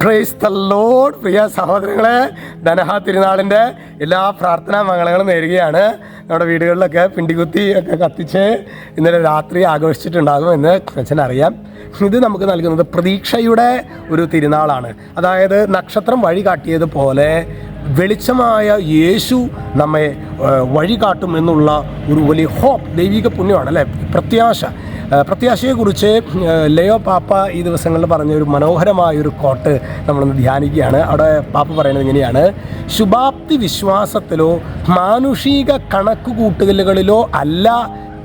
Praise the Lord. പ്രിയ സഹോദരങ്ങളെ, ധനഹ തിരുനാളിൻ്റെ എല്ലാ പ്രാർത്ഥനാ മംഗളങ്ങളും നേരുകയാണ്. നമ്മുടെ വീടുകളിലൊക്കെ പിണ്ടികുത്തി ഒക്കെ കത്തിച്ച് ഇന്നലെ രാത്രി ആഘോഷിച്ചിട്ടുണ്ടാകും എന്ന് അച്ഛനറിയാം. ഇത് നമുക്ക് നൽകുന്നത് പ്രതീക്ഷയുടെ ഒരു തിരുനാളാണ്. അതായത് നക്ഷത്രം വഴി കാട്ടിയതുപോലെ വെളിച്ചമായ യേശു നമ്മെ വഴി കാട്ടും എന്നുള്ള ഒരു വലിയ ഹോപ്പ്, ദൈവിക പുണ്യമാണ് അല്ലേ, പ്രത്യാശയെക്കുറിച്ച് ലയോ പാപ്പ ഈ ദിവസങ്ങളിൽ പറഞ്ഞ ഒരു മനോഹരമായൊരു കോട്ട് നമ്മളൊന്ന് ധ്യാനിക്കുകയാണ്. അവിടെ പാപ്പ പറയുന്നത് ഇങ്ങനെയാണ്: ശുഭാപ്തി വിശ്വാസത്തിലോ മാനുഷിക കണക്കുകൂട്ടലുകളിലോ അല്ല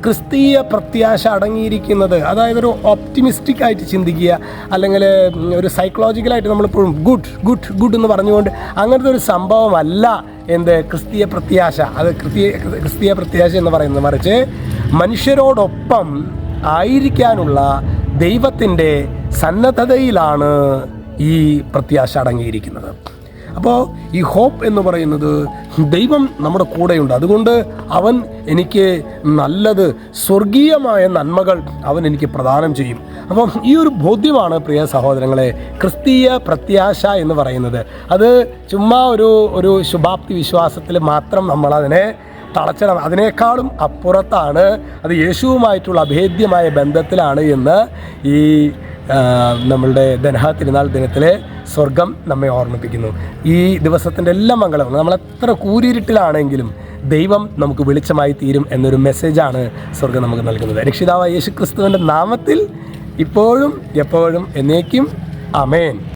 ക്രിസ്തീയ പ്രത്യാശ അടങ്ങിയിരിക്കുന്നത്. അതായത് ഒരു ഓപ്റ്റിമിസ്റ്റിക് ആയിട്ട് ചിന്തിക്കുക, അല്ലെങ്കിൽ ഒരു സൈക്കോളജിക്കലായിട്ട് നമ്മളിപ്പോഴും ഗുഡ് ഗുഡ് ഗുഡ് എന്ന് പറഞ്ഞുകൊണ്ട് അങ്ങനത്തെ ഒരു സംഭവമല്ല എന്ത് ക്രിസ്തീയ പ്രത്യാശ. അത് ക്രിസ്തീയ പ്രത്യാശ എന്ന് പറയുന്നത് മറിച്ച് മനുഷ്യരോടൊപ്പം ആയിരിക്കാനുള്ള ദൈവത്തിൻ്റെ സന്നദ്ധതയിലാണ് ഈ പ്രത്യാശ അടങ്ങിയിരിക്കുന്നത്. അപ്പോൾ ഈ ഹോപ്പ് എന്ന് പറയുന്നത് ദൈവം നമ്മുടെ കൂടെയുണ്ട്, അതുകൊണ്ട് അവൻ എനിക്ക് നല്ലത് സ്വർഗീയമായ നന്മകൾ അവൻ എനിക്ക് പ്രദാനം ചെയ്യും. അപ്പം ഈ ഒരു ബോധ്യമാണ് പ്രിയ സഹോദരങ്ങളെ ക്രിസ്തീയ പ്രത്യാശ എന്ന് പറയുന്നത്. അത് ചുമ്മാ ഒരു ശുഭാപ്തി വിശ്വാസത്തിൽ മാത്രം നമ്മളതിനെ തളച്ചിടണം. അതിനേക്കാളും അപ്പുറത്താണ്, അത് യേശുവുമായിട്ടുള്ള അഭേദ്യമായ ബന്ധത്തിലാണ് എന്ന് ഈ നമ്മളുടെ ധനഹ തിരുനാൾ ദിനത്തിലെ സ്വർഗം നമ്മെ ഓർമ്മിപ്പിക്കുന്നു. ഈ ദിവസത്തിൻ്റെ എല്ലാ മംഗളവും നമ്മളെത്ര കൂരിരുട്ടിലാണെങ്കിലും ദൈവം നമുക്ക് വെളിച്ചമായി തീരും എന്നൊരു മെസ്സേജാണ് സ്വർഗം നമുക്ക് നൽകുന്നത്. രക്ഷിതാവായ യേശു ക്രിസ്തുവിൻ്റെ നാമത്തിൽ ഇപ്പോഴും എപ്പോഴും എന്നേക്കും ആമേൻ.